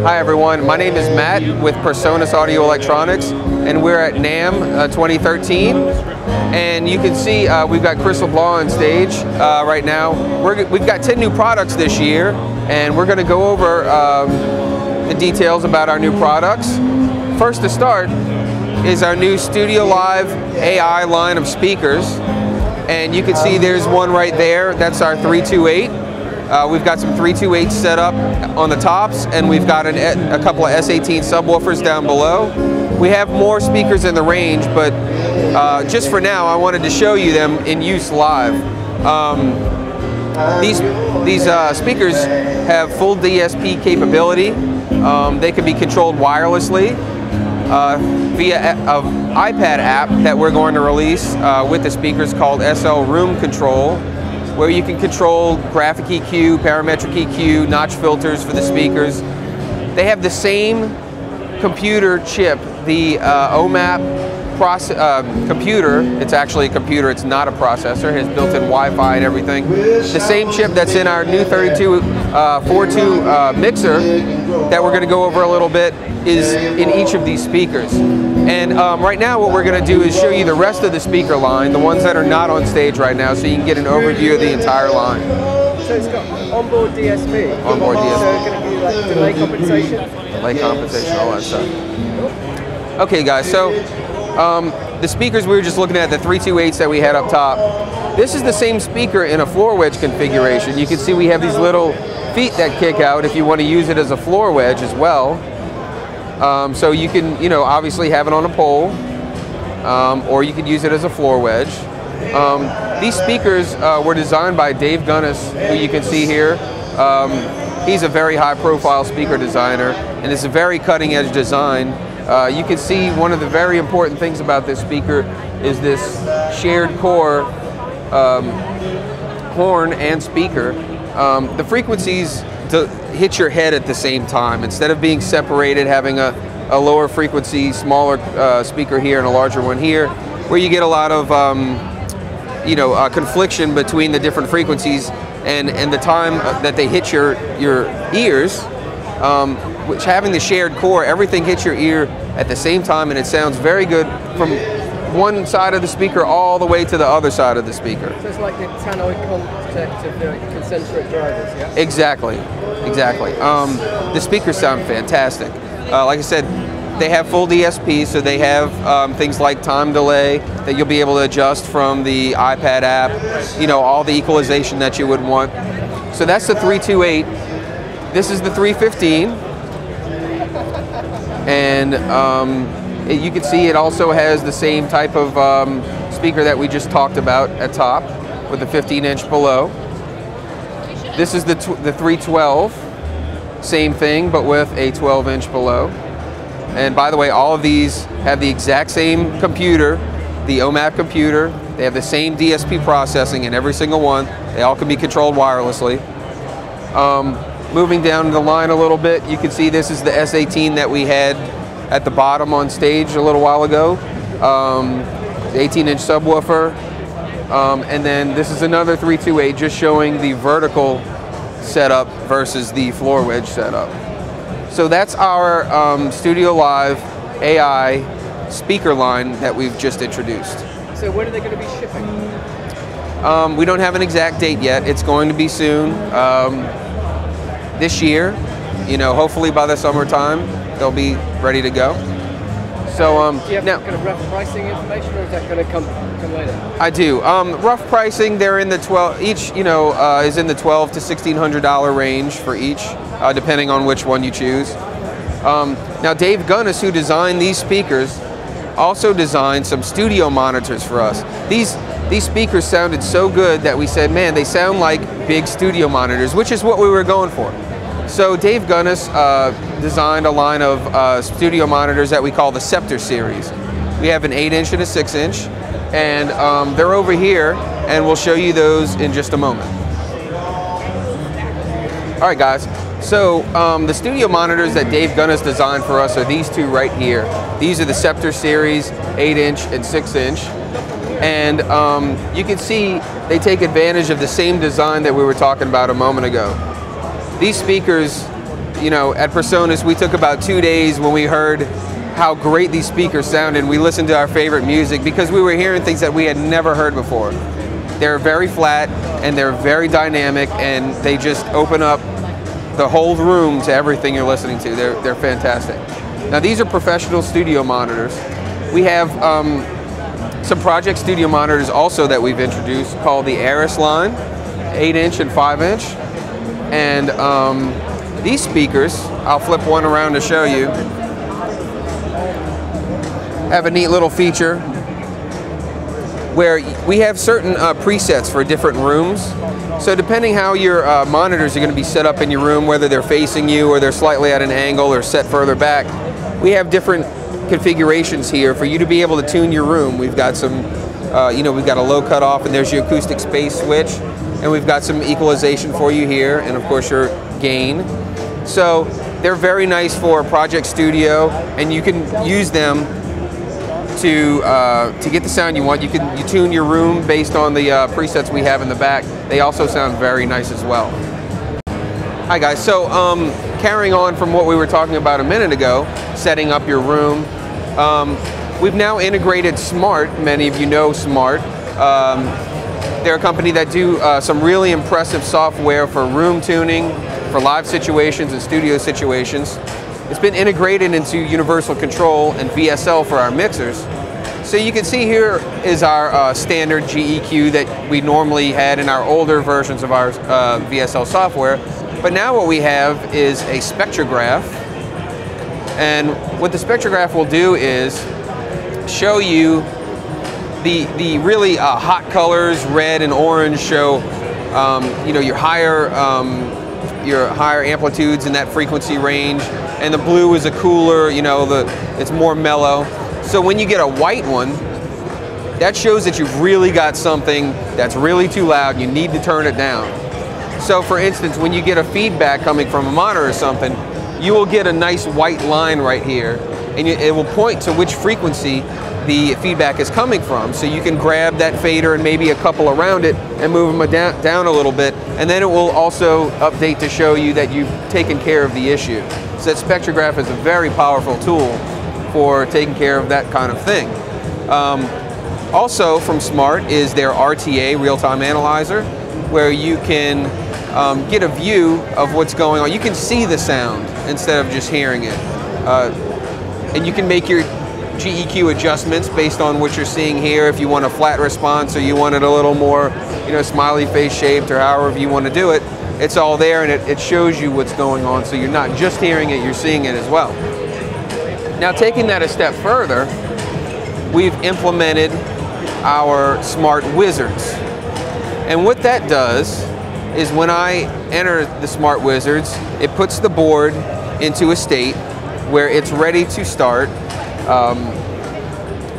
Hi everyone, my name is Matt with Presonus Audio Electronics, and we're at NAMM 2013. And you can see we've got Chris LeBlanc on stage right now. We've got 10 new products this year, and we're going to go over the details about our new products. First to start is our new StudioLive AI line of speakers. And you can see there's one right there, that's our 328. We've got some 328s set up on the tops, and we've got a couple of S18 subwoofers down below. We have more speakers in the range, but just for now, I wanted to show you them in use live. These speakers have full DSP capability. They can be controlled wirelessly via an iPad app that we're going to release with the speakers called SL Room Control, where you can control graphic EQ, parametric EQ, notch filters for the speakers. They have the same computer chip, the OMAP computer. It's actually a computer, it's not a processor. It has built-in Wi-Fi and everything. The same chip that's in our new 3242 mixer that we're going to go over a little bit is in each of these speakers. And right now what we're going to do is show you the rest of the speaker line, the ones that are not on stage right now, so you can get an overview of the entire line. So it's got onboard DSP? Onboard DSP. So it's going to be like delay compensation? Delay compensation, all that stuff. Okay guys, so the speakers we were just looking at, the 328s that we had up top, this is the same speaker in a floor wedge configuration. You can see we have these little feet that kick out if you want to use it as a floor wedge as well. So you can, obviously have it on a pole, or you could use it as a floor wedge. These speakers were designed by Dave Gunnis, who you can see here. He's a very high-profile speaker designer, and it's a very cutting-edge design. You can see one of the very important things about this speaker is this shared core horn and speaker. The frequencies hit your head at the same time. Instead of being separated, having a lower frequency, smaller speaker here and a larger one here, where you get a lot of confliction between the different frequencies and the time that they hit your ears, which having the shared core, everything hits your ear at the same time, and it sounds very good from one side of the speaker all the way to the other side of the speaker. So it's like the tannoy concept of the concentric drivers, yeah? Exactly, exactly. The speakers sound fantastic. Like I said, they have full DSP, so they have things like time delay that you'll be able to adjust from the iPad app, all the equalization that you would want. So that's the 328. This is the 315. And you can see it also has the same type of speaker that we just talked about at top with the 15-inch below. This is the 312, same thing but with a 12-inch below. And by the way, all of these have the exact same computer, the OMAP computer. They have the same DSP processing in every single one. They all can be controlled wirelessly. Moving down the line a little bit, you can see this is the S18 that we had at the bottom on stage a little while ago. The 18-inch subwoofer. And then this is another 328 just showing the vertical setup versus the floor wedge setup. So that's our StudioLive AI speaker line that we've just introduced. So when are they going to be shipping? We don't have an exact date yet. It's going to be soon. This year, hopefully by the summertime, they'll be ready to go. So do you have now, kind of rough pricing information, or is that going to come later? I do. Rough pricing, they're in the 12. Each, is in the $1,200 to $1,600 range for each, depending on which one you choose. Now, Dave Gunnis, who designed these speakers, also designed some studio monitors for us. These speakers sounded so good that we said, man, they sound like big studio monitors, which is what we were going for. So Dave Gunnis designed a line of studio monitors that we call the Scepter series. We have an 8-inch and a 6-inch, and they're over here, and we'll show you those in just a moment. All right, guys. So the studio monitors that Dave Gunnis designed for us are these two right here. These are the Scepter series, 8-inch and 6-inch. And you can see they take advantage of the same design that we were talking about a moment ago. These speakers, you know, at Presonus, we took about 2 days when we heard how great these speakers sounded. We listened to our favorite music because we were hearing things that we had never heard before. They're very flat and they're very dynamic, and they just open up the whole room to everything you're listening to. They're fantastic. Now these are professional studio monitors. We have some project studio monitors also that we've introduced called the Aris line, 8-inch and 5-inch. And these speakers, I'll flip one around to show you, have a neat little feature where we have certain presets for different rooms. So depending how your monitors are going to be set up in your room, whether they're facing you or they're slightly at an angle or set further back, we have different configurations here for you to be able to tune your room. We've got some, you know, we've got a low cutoff, and there's your acoustic space switch, and we've got some equalization for you here, and of course your gain. So they're very nice for project studio, and you can use them to get the sound you want. You tune your room based on the presets we have in the back. They also sound very nice as well. Hi guys, so carrying on from what we were talking about a minute ago, setting up your room, we've now integrated Smart. Many of you know Smart. They're a company that do some really impressive software for room tuning, for live situations and studio situations. It's been integrated into Universal Control and VSL for our mixers. So you can see here is our standard GEQ that we normally had in our older versions of our VSL software. But now what we have is a spectrograph. And what the spectrograph will do is show you the really hot colors. Red and orange show you know, your higher amplitudes in that frequency range, and the blue is a cooler, you know, it's more mellow. So when you get a white one, that shows that you've really got something that's really too loud. You need to turn it down. So for instance, when you get a feedback coming from a monitor or something, you will get a nice white line right here, and it will point to which frequency the feedback is coming from. So you can grab that fader and maybe a couple around it and move them down a little bit, and then it will also update to show you that you've taken care of the issue. So that spectrograph is a very powerful tool for taking care of that kind of thing. Also from Smart is their RTA, real-time analyzer, where you can get a view of what's going on. You can see the sound instead of just hearing it. And you can make your GEQ adjustments based on what you're seeing here. If you want a flat response or you want it a little more, you know, smiley face shaped, or however you want to do it, it's all there, and it shows you what's going on. So you're not just hearing it, you're seeing it as well. Now taking that a step further, we've implemented our Smart Wizards. And what that does is when I enter the Smart Wizards, it puts the board into a state where it's ready to start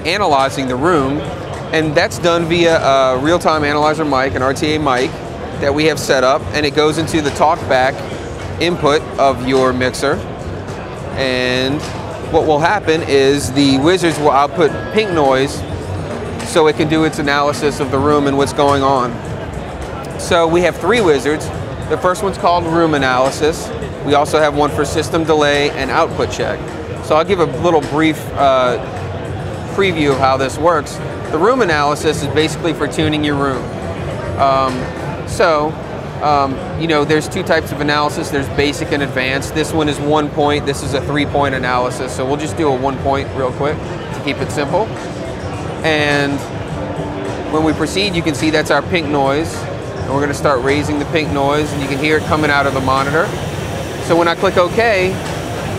analyzing the room, and that's done via a real-time analyzer mic, an RTA mic that we have set up, and it goes into the talkback input of your mixer. And what will happen is the Wizards will output pink noise so it can do its analysis of the room and what's going on. So we have 3 Wizards. The first one's called Room Analysis. We also have one for System Delay and Output Check. So I'll give a little brief preview of how this works. The Room Analysis is basically for tuning your room. You know, there's 2 types of analysis. There's basic and advanced. This one is 1 point. This is a 3-point analysis. So we'll just do a 1 point real quick to keep it simple. And when we proceed, you can see that's our pink noise. And we're going to start raising the pink noise, and you can hear it coming out of the monitor. So when I click OK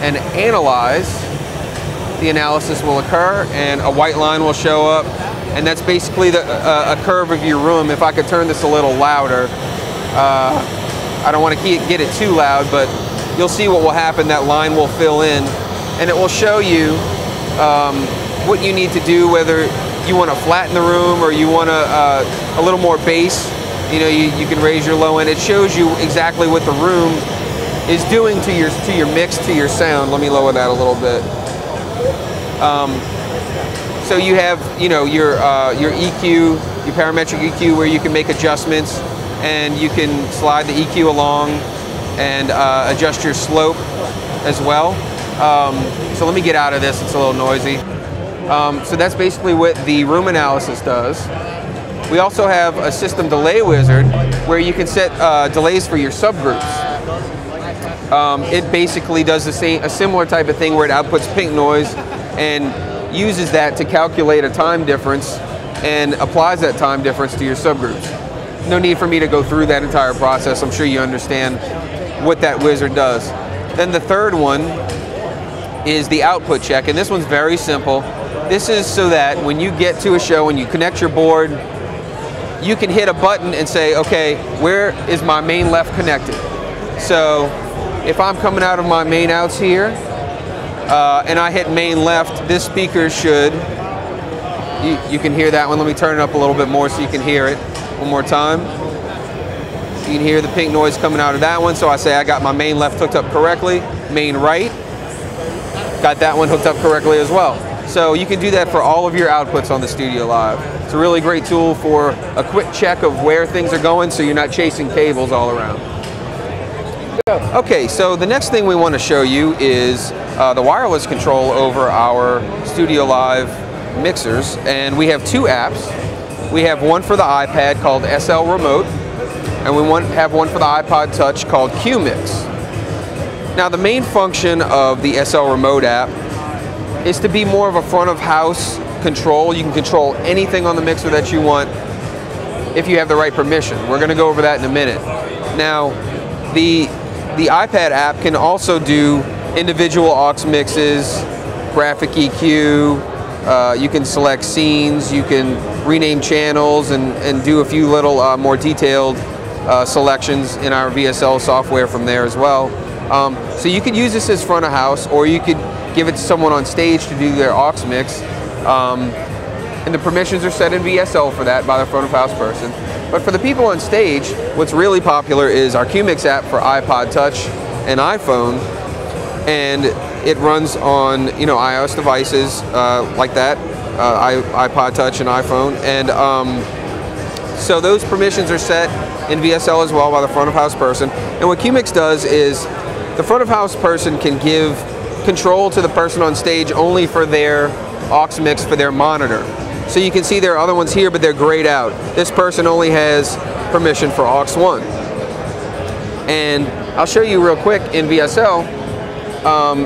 and analyze, the analysis will occur and a white line will show up, and that's basically a curve of your room. If I could turn this a little louder, I don't want to get it too loud, but you'll see what will happen. That line will fill in, and it will show you what you need to do, whether you want to flatten the room or you want a little more bass. You know, you can raise your low end. It shows you exactly what the room is doing to your mix, to your sound. Let me lower that a little bit. So you have, you know, your EQ, your parametric EQ, where you can make adjustments, and you can slide the EQ along and adjust your slope as well. So let me get out of this, it's a little noisy. So that's basically what the room analysis does. We also have a system delay wizard where you can set delays for your subgroups. It basically does a similar type of thing where it outputs pink noise and uses that to calculate a time difference and applies that time difference to your subgroups. No need for me to go through that entire process. I'm sure you understand what that wizard does. Then the third one is the output check, and this one's very simple. This is so that when you get to a show and you connect your board, you can hit a button and say, okay, where is my main left connected? So if I'm coming out of my main outs here, and I hit main left, this speaker should, you can hear that one. Let me turn it up a little bit more so you can hear it one more time. You can hear the pink noise coming out of that one. So I say I got my main left hooked up correctly, main right, got that one hooked up correctly as well. So you can do that for all of your outputs on the StudioLive. It's a really great tool for a quick check of where things are going so you're not chasing cables all around. Okay, so the next thing we want to show you is the wireless control over our StudioLive mixers, and we have two apps. We have one for the iPad called SL Remote, and we have one for the iPod Touch called QMix. Now the main function of the SL Remote app is to be more of a front of house control. You can control anything on the mixer that you want if you have the right permission. We're going to go over that in a minute. Now the iPad app can also do individual aux mixes, graphic EQ, you can select scenes, you can rename channels and do a few little more detailed selections in our VSL software from there as well. So you could use this as front of house, or you could give it to someone on stage to do their aux mix. And the permissions are set in VSL for that by the front of house person. But for the people on stage, what's really popular is our QMix app for iPod Touch and iPhone, and it runs on iOS devices like that, iPod Touch and iPhone, and so those permissions are set in VSL as well by the front of house person. And what QMix does is the front of house person can give control to the person on stage only for their aux mix for their monitor. So you can see there are other ones here, but they're grayed out. This person only has permission for aux1. And I'll show you real quick in VSL,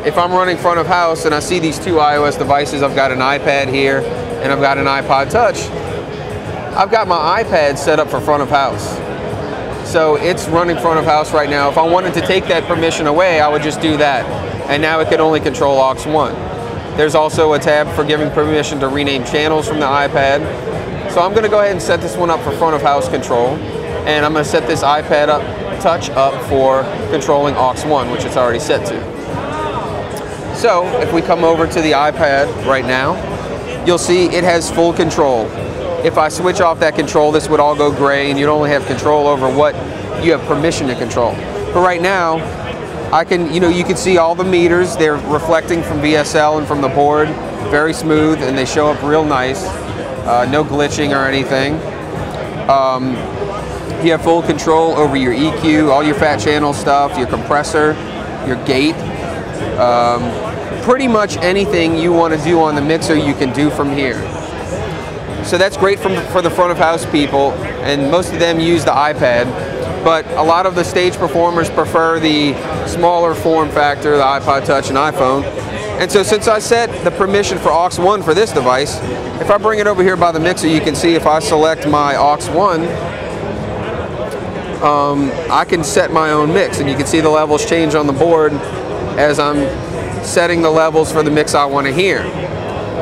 if I'm running front of house and I see these two iOS devices, I've got an iPad here and I've got an iPod Touch, I've got my iPad set up for front of house. So it's running front of house right now. If I wanted to take that permission away, I would just do that. And now it could only control aux1. There's also a tab for giving permission to rename channels from the iPad. So I'm going to go ahead and set this one up for front of house control, and I'm going to set this iPad Touch up for controlling aux1, which it's already set to. So if we come over to the iPad right now, you'll see it has full control. If I switch off that control, this would all go gray, and you'd only have control over what you have permission to control. But right now, I can, you can see all the meters. They're reflecting from VSL and from the board, very smooth, and they show up real nice. No glitching or anything. You have full control over your EQ, all your fat channel stuff, your compressor, your gate. Pretty much anything you want to do on the mixer, you can do from here. So that's great for the front of house people, and most of them use the iPad. But a lot of the stage performers prefer the smaller form factor, the iPod Touch and iPhone. And so since I set the permission for aux1 for this device, if I bring it over here by the mixer, you can see if I select my aux1, I can set my own mix, and you can see the levels change on the board as I'm setting the levels for the mix I want to hear.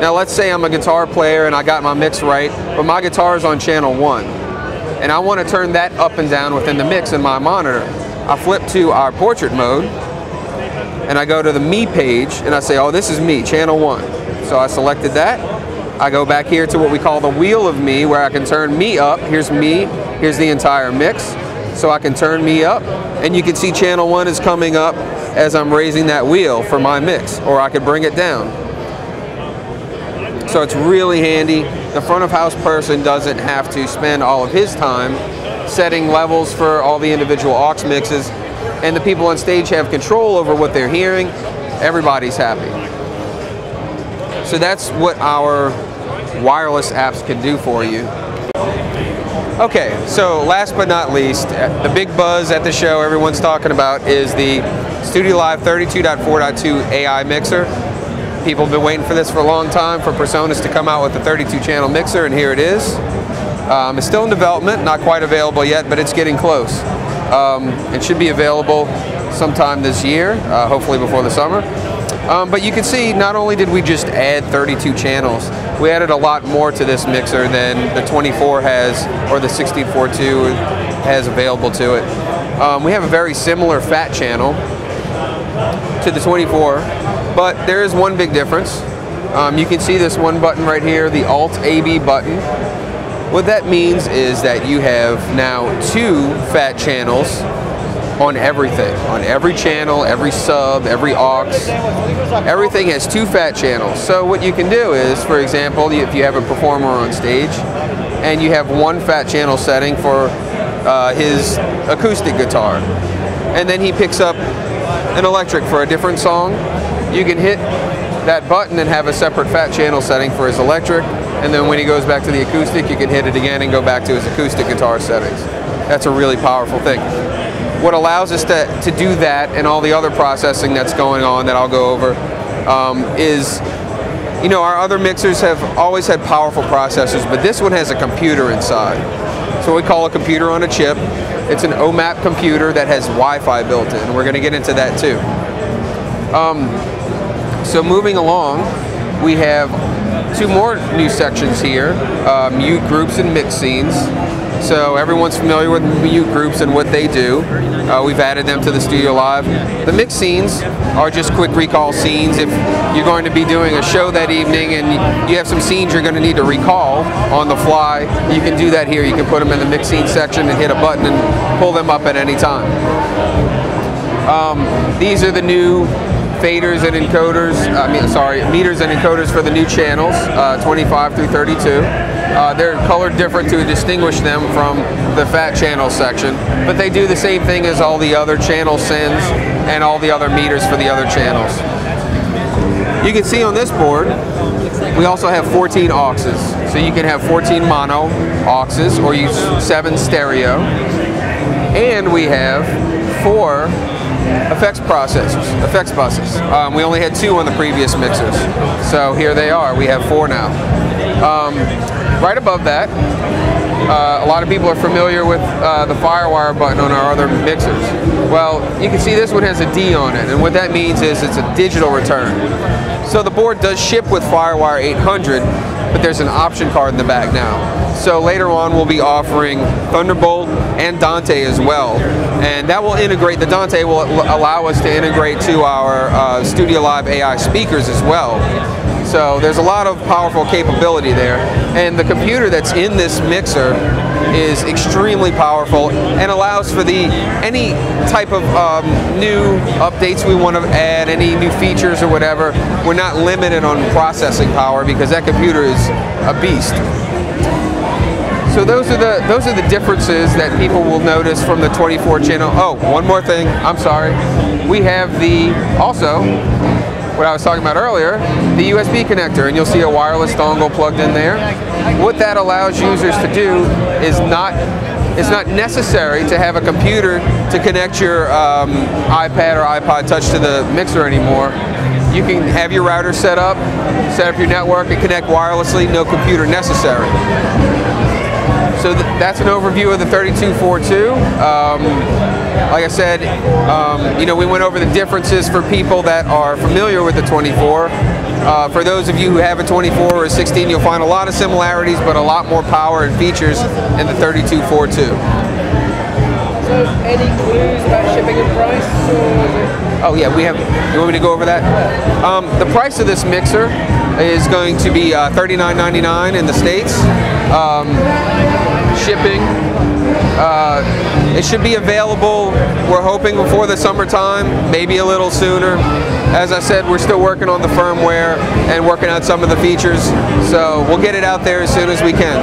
Now let's say I'm a guitar player and I got my mix right, but my guitar is on channel 1. And I want to turn that up and down within the mix in my monitor. I flip to our portrait mode, and I go to the me page, and I say, oh, this is me, channel 1. So I selected that. I go back here to what we call the wheel of me, where I can turn me up. Here's me, here's the entire mix. So I can turn me up, and you can see channel 1 is coming up as I'm raising that wheel for my mix, or I could bring it down. So it's really handy. The front of house person doesn't have to spend all of his time setting levels for all the individual aux mixes. and the people on stage have control over what they're hearing, everybody's happy. So that's what our wireless apps can do for you. Okay, so last but not least, the big buzz at the show everyone's talking about is the StudioLive 32.4.2 AI mixer. People have been waiting for this for a long time, for Presonus to come out with a 32-channel mixer, and here it is. It's still in development, not quite available yet, but it's getting close. It should be available sometime this year, hopefully before the summer. But you can see, not only did we just add 32 channels, we added a lot more to this mixer than the 24 has, or the 16.4.2 has available to it. We have a very similar fat channel to the 24, but there is one big difference. You can see this one button right here, the Alt-AB button. What that means is that you have now 2 fat channels on everything, on every channel, every sub, every aux. Everything has 2 fat channels. So what you can do is, for example, if you have a performer on stage and you have 1 fat channel setting for his acoustic guitar, and then he picks up an electric for a different song, you can hit that button and have a separate fat channel setting for his electric, and then when he goes back to the acoustic, you can hit it again and go back to his acoustic guitar settings. That's a really powerful thing. What allows us to do that and all the other processing that's going on that I'll go over is, you know, our other mixers have always had powerful processors, but this one has a computer inside. So we call a computer on a chip. It's an OMAP computer that has Wi-Fi built in. We're going to get into that too. So moving along, we have 2 more new sections here, mute groups and mix scenes. So everyone's familiar with mute groups and what they do. We've added them to the StudioLive. The mix scenes are just quick recall scenes. If you're going to be doing a show that evening and you have some scenes you're going to need to recall on the fly, you can do that here. You can put them in the mix scene section and hit a button and pull them up at any time. These are the new faders and encoders, meters and encoders for the new channels, 25 through 32. They're colored different to distinguish them from the fat channel section, but they do the same thing as all the other channel sends and all the other meters for the other channels. You can see on this board, we also have 14 auxes. So you can have 14 mono auxes or use 7 stereo. And we have 4 effects processors, effects buses. We only had 2 on the previous mixers. So here they are, we have 4 now. Right above that, a lot of people are familiar with the FireWire button on our other mixers. Well, you can see this one has a D on it, and what that means is it's a digital return. So the board does ship with FireWire 800, but there's an option card in the back now. So later on we'll be offering Thunderbolt and Dante as well, and that will integrate, the Dante will allow us to integrate to our StudioLive AI speakers as well. So there's a lot of powerful capability there, and the computer that's in this mixer is extremely powerful and allows for any type of new updates we want to add, any new features or whatever. We're not limited on processing power because that computer is a beast. So those are the differences that people will notice from the 24 channel. Oh, one more thing, I'm sorry. We have also what I was talking about earlier, the USB connector, and you'll see a wireless dongle plugged in there. What that allows users to do is it's not necessary to have a computer to connect your iPad or iPod Touch to the mixer anymore. You can have your router set up your network, and connect wirelessly, no computer necessary. So that's an overview of the 32.4.2. Like I said, you know, we went over the differences for people that are familiar with the 24. For those of you who have a 24 or a 16, you'll find a lot of similarities, but a lot more power and features in the 32.4.2. So, any clues about shipping and price? Oh yeah, we have. You want me to go over that? The price of this mixer is going to be $39.99 in the States. Shipping. It should be available, we're hoping, before the summertime, maybe a little sooner. As I said, we're still working on the firmware and working out some of the features, so we'll get it out there as soon as we can.